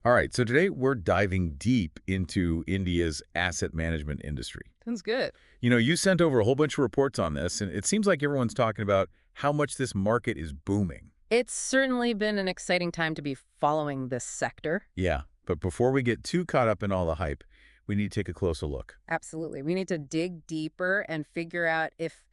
All right, so today we're diving deep into India's asset management industry. Sounds good. You sent over a whole bunch of reports on this, and it seems like everyone's talking about how much this market is booming. It's certainly been an exciting time to be following this sector. Yeah, but before we get too caught up in all the hype, we need to take a closer look. Absolutely. We need to dig deeper and figure out if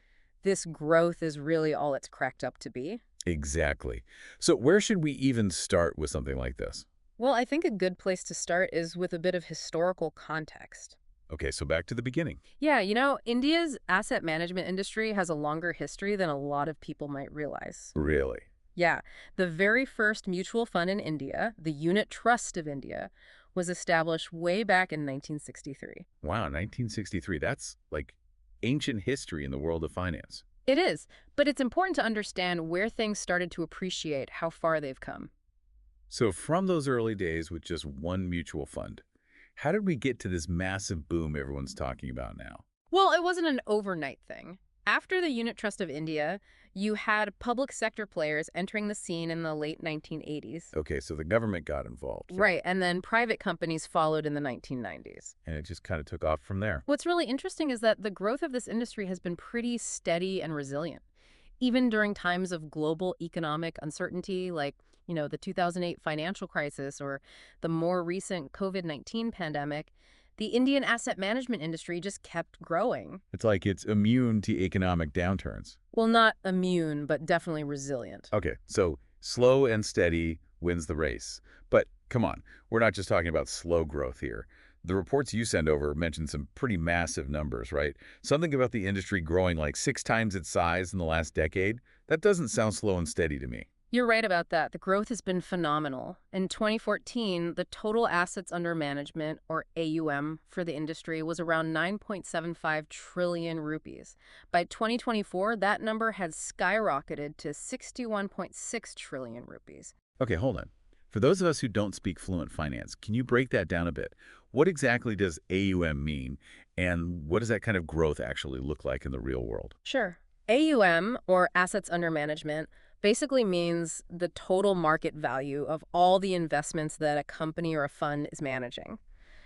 this growth is really all it's cracked up to be. Exactly. So where should we even start with something like this? Well, I think a good place to start is with a bit of historical context. Okay, so back to the beginning. Yeah, India's asset management industry has a longer history than a lot of people might realize. Really? Yeah, the very first mutual fund in India, the Unit Trust of India, was established way back in 1963. Wow, 1963. That's like ancient history in the world of finance. It is, but it's important to understand where things started to appreciate how far they've come. So from those early days with just one mutual fund, how did we get to this massive boom everyone's talking about now? Well, it wasn't an overnight thing. After the Unit Trust of India, you had public sector players entering the scene in the late 1980s. Okay, so the government got involved. Right, and then private companies followed in the 1990s. And it just kind of took off from there. What's really interesting is that the growth of this industry has been pretty steady and resilient. Even during times of global economic uncertainty, like, the 2008 financial crisis or the more recent COVID-19 pandemic, the Indian asset management industry just kept growing. It's like it's immune to economic downturns. Well, not immune, but definitely resilient. Okay, so slow and steady wins the race. But come on, we're not just talking about slow growth here. The reports you send over mention some pretty massive numbers, right? Something about the industry growing like 6 times its size in the last decade. That doesn't sound slow and steady to me. You're right about that. The growth has been phenomenal. In 2014, the total assets under management, or AUM, for the industry was around 9.75 trillion rupees. By 2024, that number had skyrocketed to 61.6 trillion rupees. Okay, hold on. For those of us who don't speak fluent finance, can you break that down a bit? What exactly does AUM mean, and what does that kind of growth actually look like in the real world? Sure. AUM, or assets under management, basically means the total market value of all the investments that a company or a fund is managing.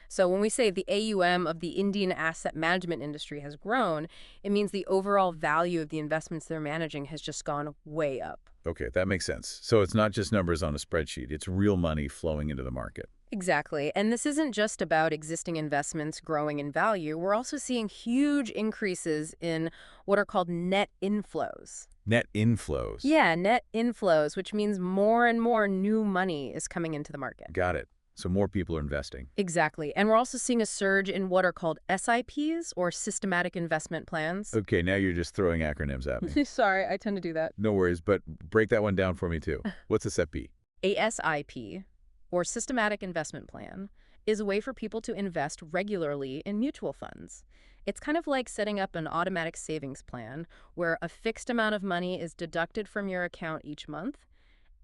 So when we say the AUM of the Indian asset management industry has grown, it means the overall value of the investments they're managing has just gone way up. Okay, that makes sense. So it's not just numbers on a spreadsheet, it's real money flowing into the market. Exactly. And this isn't just about existing investments growing in value. We're also seeing huge increases in what are called net inflows. Net inflows. Yeah, net inflows, which means more and more new money is coming into the market. Got it. So more people are investing. Exactly. And we're also seeing a surge in what are called SIPs, or systematic investment plans. Okay, now you're just throwing acronyms at me. Sorry, I tend to do that. No worries, but break that one down for me too. What's a SEPI? A SIP, or systematic investment plan, is a way for people to invest regularly in mutual funds. It's kind of like setting up an automatic savings plan where a fixed amount of money is deducted from your account each month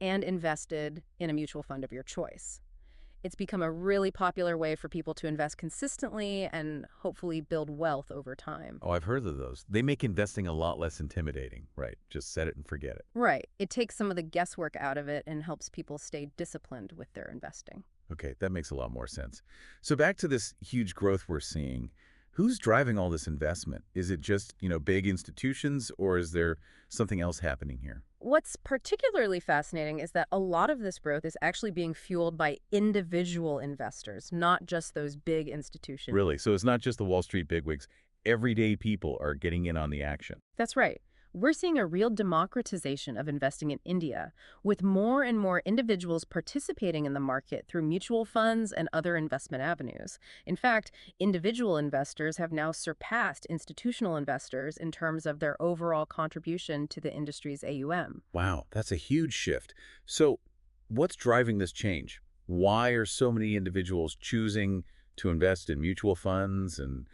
and invested in a mutual fund of your choice. It's become a really popular way for people to invest consistently and hopefully build wealth over time. Oh, I've heard of those. They make investing a lot less intimidating. Right, just set it and forget it. Right. It takes some of the guesswork out of it and helps people stay disciplined with their investing. Okay, that makes a lot more sense. So back to this huge growth we're seeing. Who's driving all this investment? Is it just, big institutions, or is there something else happening here? What's particularly fascinating is that a lot of this growth is actually being fueled by individual investors, not just those big institutions. Really? So it's not just the Wall Street bigwigs. Everyday people are getting in on the action. That's right. We're seeing a real democratization of investing in India, with more and more individuals participating in the market through mutual funds and other investment avenues. In fact, individual investors have now surpassed institutional investors in terms of their overall contribution to the industry's AUM. Wow, that's a huge shift. So what's driving this change? Why are so many individuals choosing to invest in mutual funds and,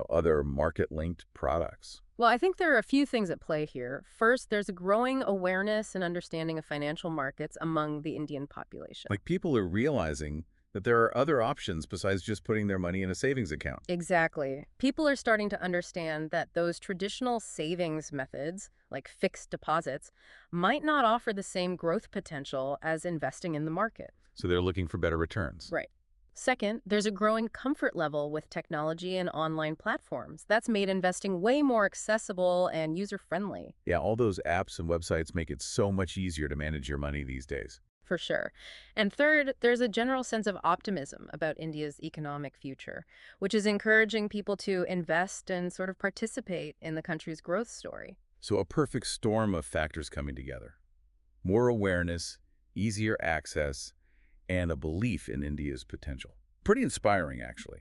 other market-linked products? Well, I think there are a few things at play here. First, there's a growing awareness and understanding of financial markets among the Indian population. Like people are realizing that there are other options besides just putting their money in a savings account. Exactly. People are starting to understand that those traditional savings methods, like fixed deposits, might not offer the same growth potential as investing in the market. So they're looking for better returns. Right. Second, there's a growing comfort level with technology and online platforms. That's made investing way more accessible and user-friendly, Yeah, all those apps and websites make it so much easier to manage your money these days. for sure. And third, there's a general sense of optimism about India's economic future, which is encouraging people to invest and sort of participate in the country's growth story. So a perfect storm of factors coming together. More awareness, easier access, and a belief in India's potential. Pretty inspiring, actually.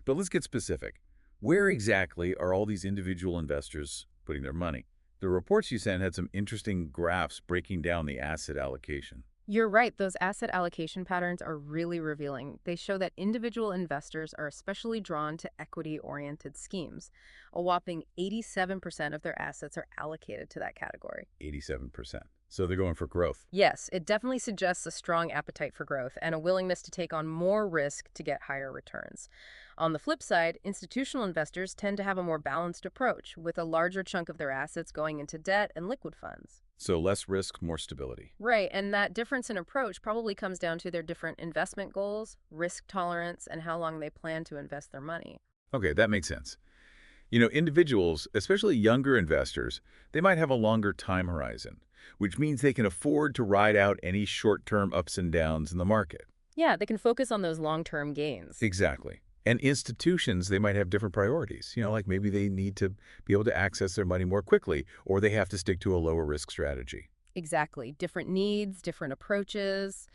But let's get specific. Where exactly are all these individual investors putting their money? The reports you sent had some interesting graphs breaking down the asset allocation. You're right, those asset allocation patterns are really revealing. They show that individual investors are especially drawn to equity-oriented schemes. A whopping 87% of their assets are allocated to that category. 87%. So they're going for growth. Yes, it definitely suggests a strong appetite for growth and a willingness to take on more risk to get higher returns. On the flip side, institutional investors tend to have a more balanced approach, with a larger chunk of their assets going into debt and liquid funds. So less risk, more stability. Right, and that difference in approach probably comes down to their different investment goals, risk tolerance, and how long they plan to invest their money. Okay, that makes sense. You know, individuals, especially younger investors, they might have a longer time horizon, which means they can afford to ride out any short-term ups and downs in the market. Yeah, they can focus on those long-term gains. Exactly. And institutions, they might have different priorities. You know, like maybe they need to be able to access their money more quickly, or they have to stick to a lower risk strategy. Exactly. Different needs, different approaches.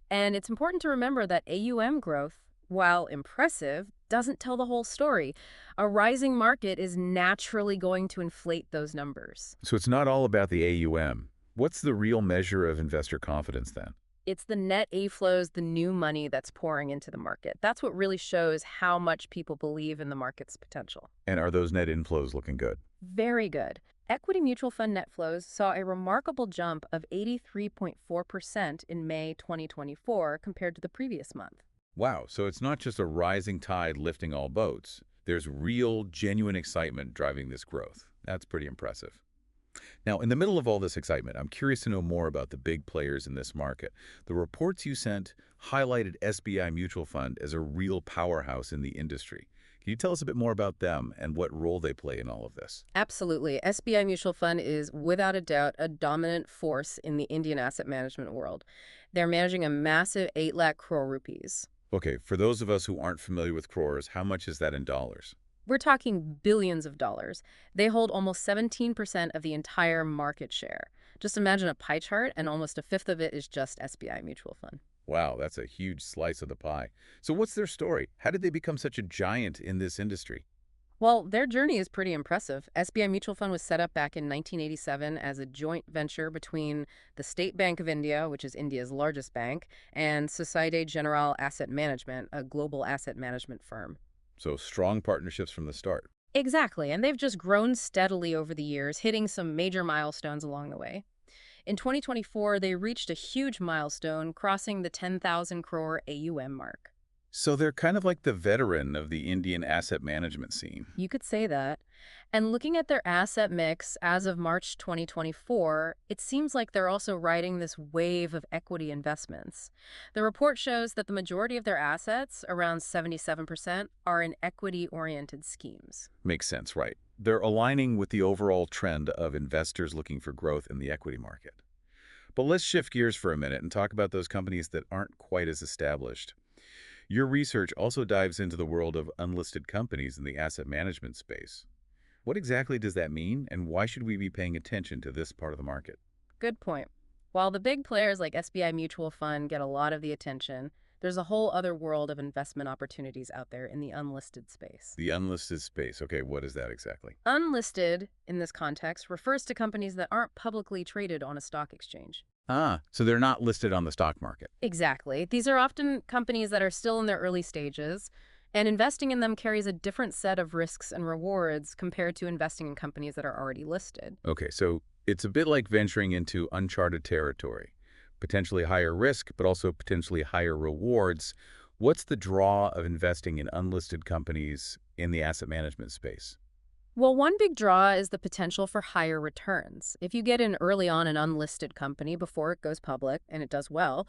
And it's important to remember that AUM growth, while impressive, doesn't tell the whole story. A rising market is naturally going to inflate those numbers. So it's not all about the AUM. What's the real measure of investor confidence then? It's the net A flows, the new money that's pouring into the market. That's what really shows how much people believe in the market's potential. And are those net inflows looking good? Very good. Equity mutual fund net flows saw a remarkable jump of 83.4% in May 2024 compared to the previous month. Wow, so it's not just a rising tide lifting all boats. There's real, genuine excitement driving this growth. That's pretty impressive. Now, in the middle of all this excitement, I'm curious to know more about the big players in this market. The reports you sent highlighted SBI Mutual Fund as a real powerhouse in the industry. Can you tell us a bit more about them and what role they play in all of this? Absolutely. SBI Mutual Fund is, without a doubt, a dominant force in the Indian asset management world. They're managing a massive 8 lakh crore rupees. Okay, for those of us who aren't familiar with crores, how much is that in dollars? We're talking billions of dollars. They hold almost 17% of the entire market share. Just imagine a pie chart, and almost a fifth of it is just SBI Mutual Fund. Wow, that's a huge slice of the pie. So what's their story? How did they become such a giant in this industry? Well, their journey is pretty impressive. SBI Mutual Fund was set up back in 1987 as a joint venture between the State Bank of India, which is India's largest bank, and Societe Generale Asset Management, a global asset management firm. So strong partnerships from the start. Exactly, and they've just grown steadily over the years, hitting some major milestones along the way. In 2024, they reached a huge milestone, crossing the 10,000 crore AUM mark. So they're kind of like the veteran of the Indian asset management scene. You could say that. And looking at their asset mix as of March 2024, it seems like they're also riding this wave of equity investments. The report shows that the majority of their assets, around 77%, are in equity-oriented schemes. Makes sense, right? They're aligning with the overall trend of investors looking for growth in the equity market. But let's shift gears for a minute and talk about those companies that aren't quite as established. Your research also dives into the world of unlisted companies in the asset management space. What exactly does that mean, and why should we be paying attention to this part of the market? Good point. While the big players like SBI Mutual Fund get a lot of the attention, there's a whole other world of investment opportunities out there in the unlisted space. The unlisted space. Okay, what is that exactly? Unlisted, in this context, refers to companies that aren't publicly traded on a stock exchange. Ah, so they're not listed on the stock market. Exactly. These are often companies that are still in their early stages, and investing in them carries a different set of risks and rewards compared to investing in companies that are already listed. Okay, so it's a bit like venturing into uncharted territory. Potentially higher risk, but also potentially higher rewards. What's the draw of investing in unlisted companies in the asset management space? Well, one big draw is the potential for higher returns. If you get in early on an unlisted company before it goes public and it does well,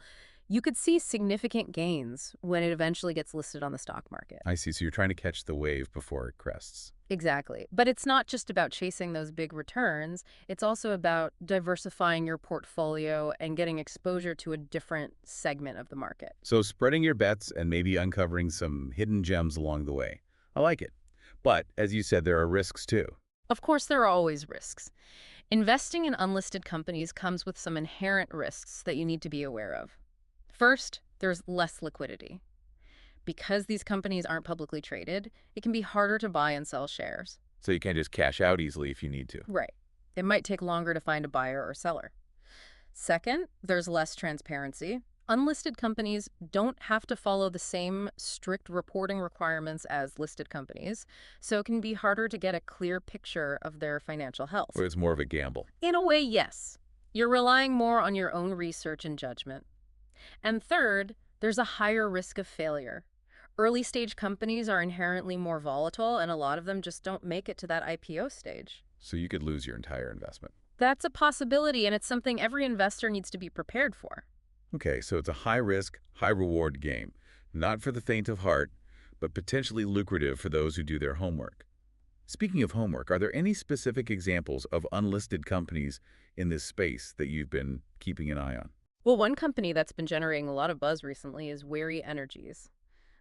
you could see significant gains when it eventually gets listed on the stock market. I see. So you're trying to catch the wave before it crests. Exactly. But it's not just about chasing those big returns. It's also about diversifying your portfolio and getting exposure to a different segment of the market. So spreading your bets and maybe uncovering some hidden gems along the way. I like it. But as you said, there are risks too. Of course, there are always risks. Investing in unlisted companies comes with some inherent risks that you need to be aware of. First, there's less liquidity. Because these companies aren't publicly traded, it can be harder to buy and sell shares. So you can't just cash out easily if you need to. Right. It might take longer to find a buyer or seller. Second, there's less transparency. Unlisted companies don't have to follow the same strict reporting requirements as listed companies, so it can be harder to get a clear picture of their financial health. Or it's more of a gamble. In a way, yes. You're relying more on your own research and judgment. And third, there's a higher risk of failure. Early-stage companies are inherently more volatile, and a lot of them just don't make it to that IPO stage. So you could lose your entire investment. That's a possibility, and it's something every investor needs to be prepared for. Okay, so it's a high-risk, high-reward game. Not for the faint of heart, but potentially lucrative for those who do their homework. Speaking of homework, are there any specific examples of unlisted companies in this space that you've been keeping an eye on? Well, one company that's been generating a lot of buzz recently is Wary Energies.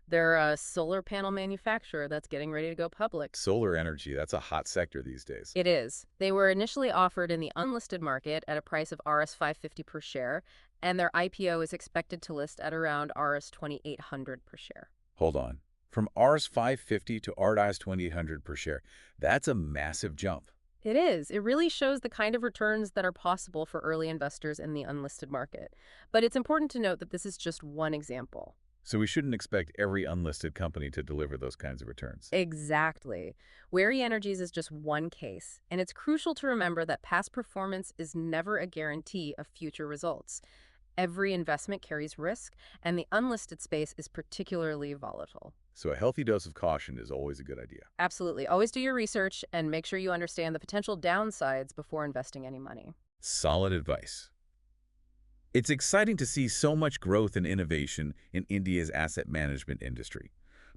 They're a solar panel manufacturer that's getting ready to go public. Solar energy, that's a hot sector these days. It is. They were initially offered in the unlisted market at a price of Rs 550 per share, and their IPO is expected to list at around Rs 2800 per share. Hold on. From Rs 550 to Rs 2800 per share, that's a massive jump. It is. It really shows the kind of returns that are possible for early investors in the unlisted market. But it's important to note that this is just one example. So we shouldn't expect every unlisted company to deliver those kinds of returns. Exactly. Wary Energies is just one case, and it's crucial to remember that past performance is never a guarantee of future results. Every investment carries risk, and the unlisted space is particularly volatile. So a healthy dose of caution is always a good idea. Absolutely. Always do your research and make sure you understand the potential downsides before investing any money. Solid advice. It's exciting to see so much growth and innovation in India's asset management industry,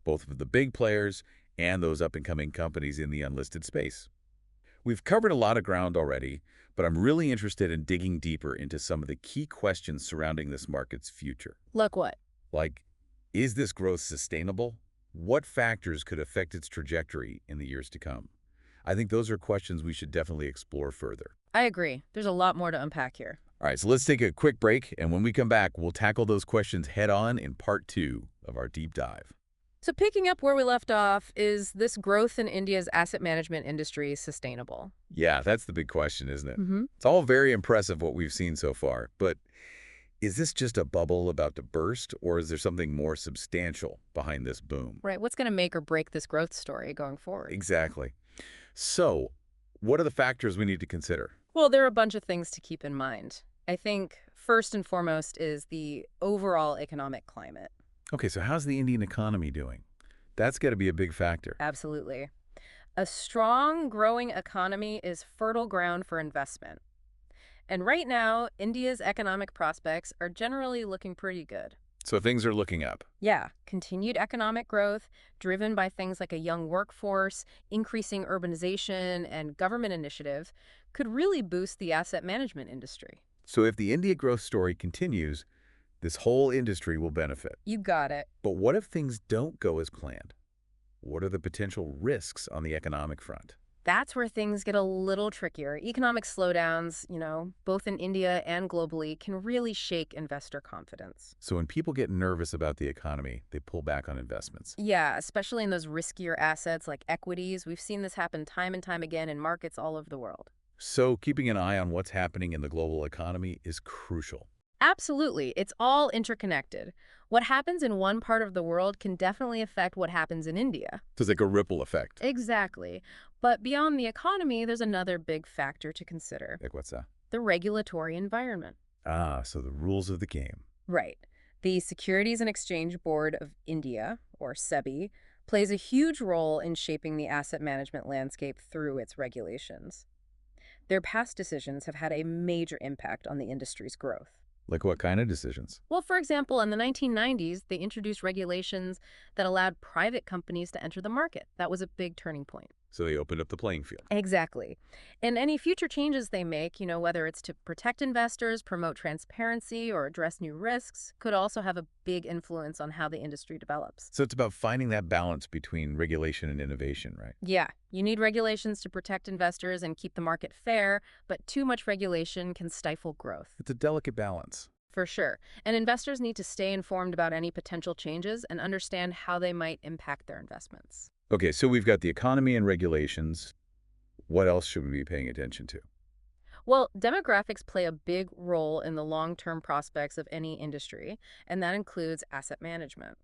both of the big players and those up-and-coming companies in the unlisted space. We've covered a lot of ground already, but I'm really interested in digging deeper into some of the key questions surrounding this market's future. Look what? Like, is this growth sustainable? What factors could affect its trajectory in the years to come? I think those are questions we should definitely explore further. I agree. There's a lot more to unpack here. All right, so let's take a quick break, and when we come back, we'll tackle those questions head-on in part 2 of our deep dive. So picking up where we left off, is this growth in India's asset management industry sustainable? Yeah, that's the big question, isn't it? Mm-hmm. It's all very impressive what we've seen so far, but is this just a bubble about to burst, or is there something more substantial behind this boom? Right. What's going to make or break this growth story going forward? Exactly. So, what are the factors we need to consider? Well, there are a bunch of things to keep in mind. I think first and foremost is the overall economic climate. Okay, so how's the Indian economy doing? That's got to be a big factor. Absolutely. A strong, growing economy is fertile ground for investment. And right now, India's economic prospects are generally looking pretty good. So things are looking up. Yeah, continued economic growth, driven by things like a young workforce, increasing urbanization, and government initiative, could really boost the asset management industry. So if the India growth story continues, this whole industry will benefit. You got it. But what if things don't go as planned? What are the potential risks on the economic front? That's where things get a little trickier. Economic slowdowns, both in India and globally, can really shake investor confidence. So when people get nervous about the economy, they pull back on investments. Yeah, especially in those riskier assets like equities. We've seen this happen time and time again in markets all over the world. So keeping an eye on what's happening in the global economy is crucial. Absolutely. It's all interconnected. What happens in one part of the world can definitely affect what happens in India. So it's like a ripple effect. Exactly. But beyond the economy, there's another big factor to consider. Like what's that? The regulatory environment. Ah, so the rules of the game. Right. The Securities and Exchange Board of India, or SEBI, plays a huge role in shaping the asset management landscape through its regulations. Their past decisions have had a major impact on the industry's growth. Like what kind of decisions? Well, for example, in the 1990s, they introduced regulations that allowed private companies to enter the market. That was a big turning point. So they opened up the playing field. Exactly. And any future changes they make, whether it's to protect investors, promote transparency, or address new risks, could also have a big influence on how the industry develops. So it's about finding that balance between regulation and innovation, right? Yeah, you need regulations to protect investors and keep the market fair, but too much regulation can stifle growth. It's a delicate balance. For sure. And investors need to stay informed about any potential changes and understand how they might impact their investments. Okay, so we've got the economy and regulations. What else should we be paying attention to? Well, demographics play a big role in the long-term prospects of any industry, and that includes asset management.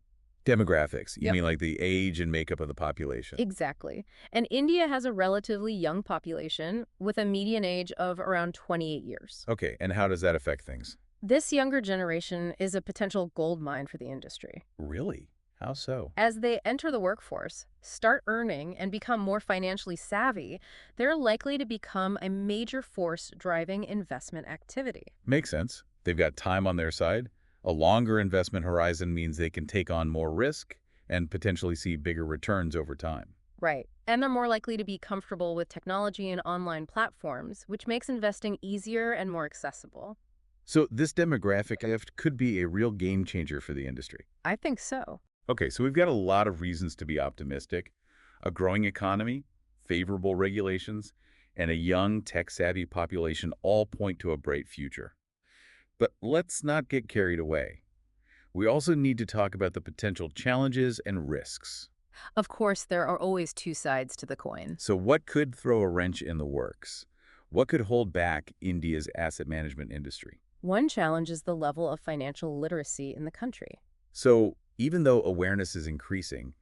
Demographics. You Yep. mean like the age and makeup of the population? Exactly. And India has a relatively young population with a median age of around 28 years. Okay, and how does that affect things? This younger generation is a potential gold mine for the industry. Really? How so? As they enter the workforce, start earning, and become more financially savvy, they're likely to become a major force driving investment activity. Makes sense. They've got time on their side. A longer investment horizon means they can take on more risk and potentially see bigger returns over time. Right. And they're more likely to be comfortable with technology and online platforms, which makes investing easier and more accessible. So this demographic shift could be a real game changer for the industry. I think so. Okay, so we've got a lot of reasons to be optimistic. A growing economy, favorable regulations, and a young, tech-savvy population all point to a bright future. But let's not get carried away. We also need to talk about the potential challenges and risks. Of course, there are always two sides to the coin. So what could throw a wrench in the works? What could hold back India's asset management industry? One challenge is the level of financial literacy in the country. So even though awareness is increasing,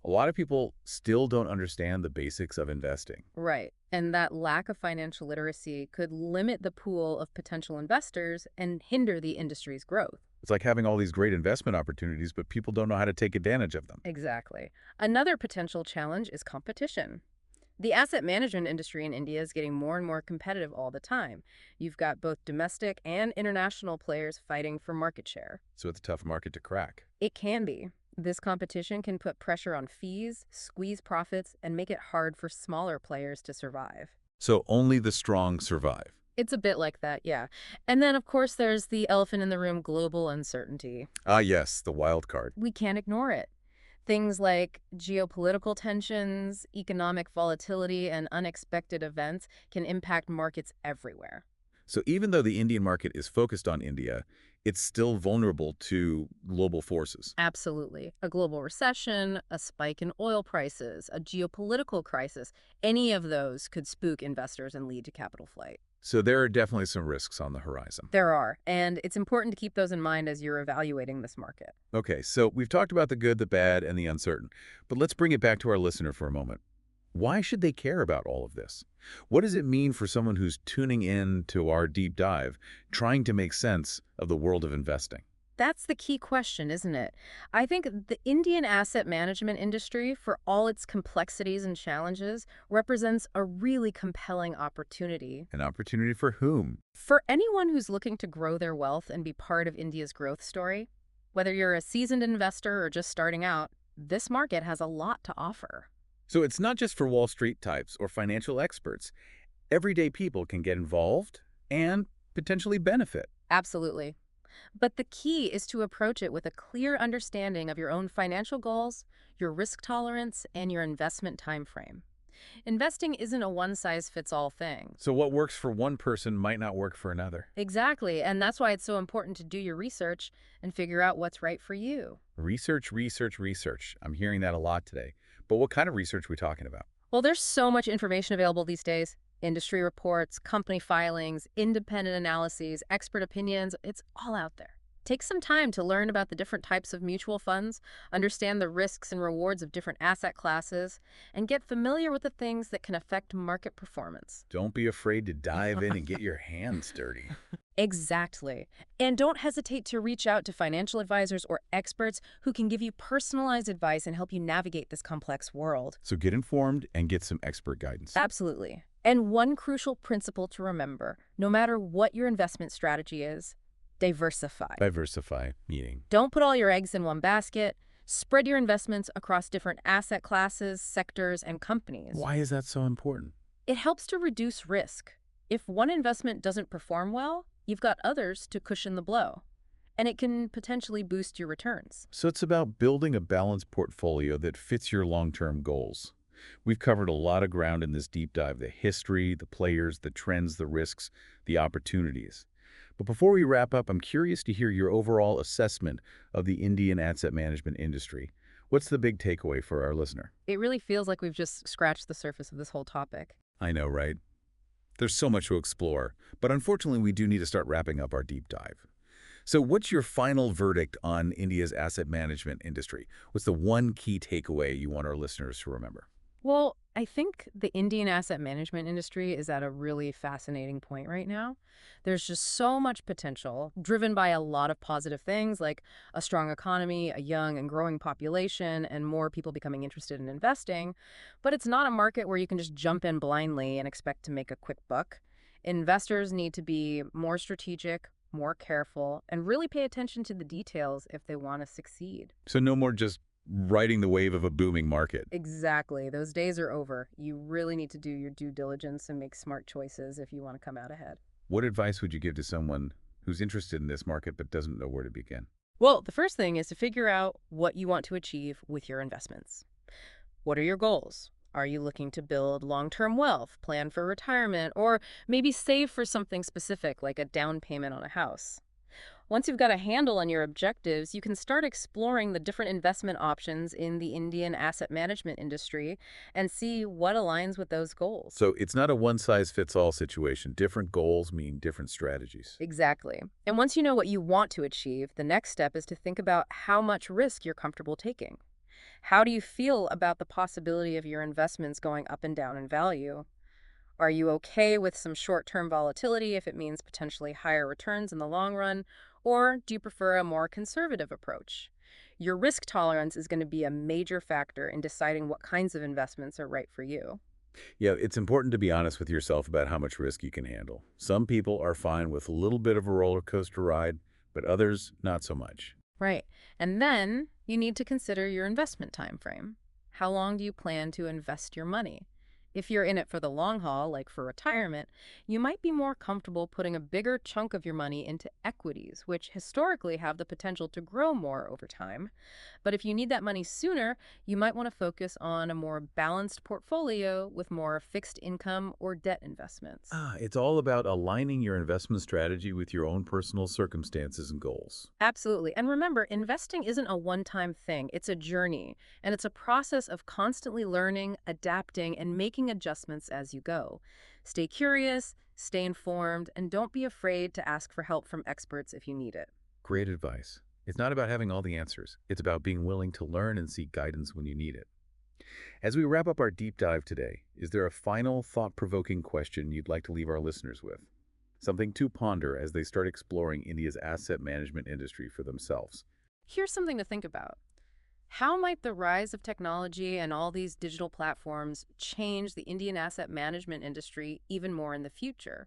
a lot of people still don't understand the basics of investing. Right. And that lack of financial literacy could limit the pool of potential investors and hinder the industry's growth. It's like having all these great investment opportunities, but people don't know how to take advantage of them. Exactly. Another potential challenge is competition. The asset management industry in India is getting more and more competitive all the time. You've got both domestic and international players fighting for market share. So it's a tough market to crack. It can be. This competition can put pressure on fees, squeeze profits, and make it hard for smaller players to survive. So only the strong survive. It's a bit like that, yeah. And then, of course, there's the elephant in the room, global uncertainty. Ah, yes, the wild card. We can't ignore it. Things like geopolitical tensions, economic volatility, and unexpected events can impact markets everywhere. So even though the Indian market is focused on India, it's still vulnerable to global forces. Absolutely. A global recession, a spike in oil prices, a geopolitical crisis, any of those could spook investors and lead to capital flight. So there are definitely some risks on the horizon. There are, and it's important to keep those in mind as you're evaluating this market. Okay, so we've talked about the good, the bad, and the uncertain. But let's bring it back to our listener for a moment. Why should they care about all of this? What does it mean for someone who's tuning in to our deep dive, trying to make sense of the world of investing? That's the key question, isn't it? I think the Indian asset management industry, for all its complexities and challenges, represents a really compelling opportunity. An opportunity for whom? For anyone who's looking to grow their wealth and be part of India's growth story, whether you're a seasoned investor or just starting out, this market has a lot to offer. So it's not just for Wall Street types or financial experts. Everyday people can get involved and potentially benefit. Absolutely. But the key is to approach it with a clear understanding of your own financial goals, your risk tolerance, and your investment time frame. Investing isn't a one-size-fits-all thing. So what works for one person might not work for another. Exactly, and that's why it's so important to do your research and figure out what's right for you. Research, research, research. I'm hearing that a lot today. But what kind of research are we talking about? Well, there's so much information available these days. Industry reports, company filings, independent analyses, expert opinions, it's all out there. Take some time to learn about the different types of mutual funds, understand the risks and rewards of different asset classes, and get familiar with the things that can affect market performance. Don't be afraid to dive in and get your hands dirty. Exactly. And don't hesitate to reach out to financial advisors or experts who can give you personalized advice and help you navigate this complex world. So get informed and get some expert guidance. Absolutely. And one crucial principle to remember, no matter what your investment strategy is, diversify. Diversify, meaning. Don't put all your eggs in one basket. Spread your investments across different asset classes, sectors, and companies. Why is that so important? It helps to reduce risk. If one investment doesn't perform well, you've got others to cushion the blow, and it can potentially boost your returns. So it's about building a balanced portfolio that fits your long-term goals. We've covered a lot of ground in this deep dive: the history, the players, the trends, the risks, the opportunities. But before we wrap up, I'm curious to hear your overall assessment of the Indian asset management industry. What's the big takeaway for our listener? It really feels like we've just scratched the surface of this whole topic. I know, right? There's so much to explore, but unfortunately we do need to start wrapping up our deep dive. So what's your final verdict on India's asset management industry? What's the one key takeaway you want our listeners to remember? Well, I think the Indian asset management industry is at a really fascinating point right now. There's just so much potential, driven by a lot of positive things like a strong economy, a young and growing population, and more people becoming interested in investing. But it's not a market where you can just jump in blindly and expect to make a quick buck. Investors need to be more strategic, more careful, and really pay attention to the details if they want to succeed. So no more just riding the wave of a booming market. Exactly. Those days are over. You really need to do your due diligence and make smart choices if you want to come out ahead. What advice would you give to someone who's interested in this market but doesn't know where to begin? Well, the first thing is to figure out what you want to achieve with your investments. What are your goals? Are you looking to build long-term wealth, plan for retirement, or maybe save for something specific like a down payment on a house? Once you've got a handle on your objectives, you can start exploring the different investment options in the Indian asset management industry and see what aligns with those goals. So it's not a one-size-fits-all situation. Different goals mean different strategies. Exactly. And once you know what you want to achieve, the next step is to think about how much risk you're comfortable taking. How do you feel about the possibility of your investments going up and down in value? Are you okay with some short-term volatility if it means potentially higher returns in the long run? Or do you prefer a more conservative approach? Your risk tolerance is going to be a major factor in deciding what kinds of investments are right for you. Yeah, it's important to be honest with yourself about how much risk you can handle. Some people are fine with a little bit of a roller coaster ride, but others not so much. Right. And then you need to consider your investment time frame. How long do you plan to invest your money? If you're in it for the long haul, like for retirement, you might be more comfortable putting a bigger chunk of your money into equities, which historically have the potential to grow more over time. But if you need that money sooner, you might want to focus on a more balanced portfolio with more fixed income or debt investments. It's all about aligning your investment strategy with your own personal circumstances and goals. Absolutely. And remember, investing isn't a one-time thing. It's a journey, and it's a process of constantly learning, adapting, and making adjustments as you go. Stay curious, stay informed, and don't be afraid to ask for help from experts if you need it. Great advice. It's not about having all the answers. It's about being willing to learn and seek guidance when you need it. As we wrap up our deep dive today, is there a final thought-provoking question you'd like to leave our listeners with? Something to ponder as they start exploring India's asset management industry for themselves. Here's something to think about. How might the rise of technology and all these digital platforms change the Indian asset management industry even more in the future?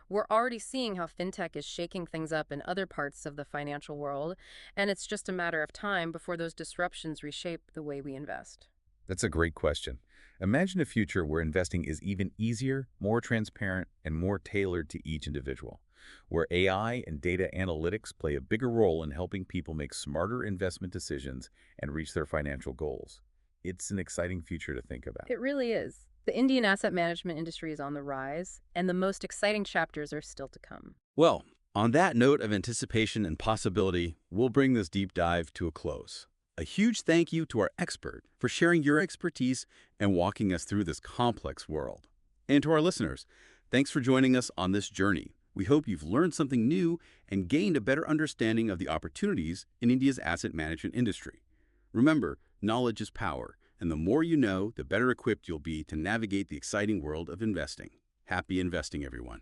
We're already seeing how fintech is shaking things up in other parts of the financial world, and it's just a matter of time before those disruptions reshape the way we invest. That's a great question. Imagine a future where investing is even easier, more transparent, and more tailored to each individual, where AI and data analytics play a bigger role in helping people make smarter investment decisions and reach their financial goals. It's an exciting future to think about. It really is. The Indian asset management industry is on the rise, and the most exciting chapters are still to come. Well, on that note of anticipation and possibility, we'll bring this deep dive to a close. A huge thank you to our expert for sharing your expertise and walking us through this complex world. And to our listeners, thanks for joining us on this journey. We hope you've learned something new and gained a better understanding of the opportunities in India's asset management industry. Remember, knowledge is power, and the more you know, the better equipped you'll be to navigate the exciting world of investing. Happy investing, everyone.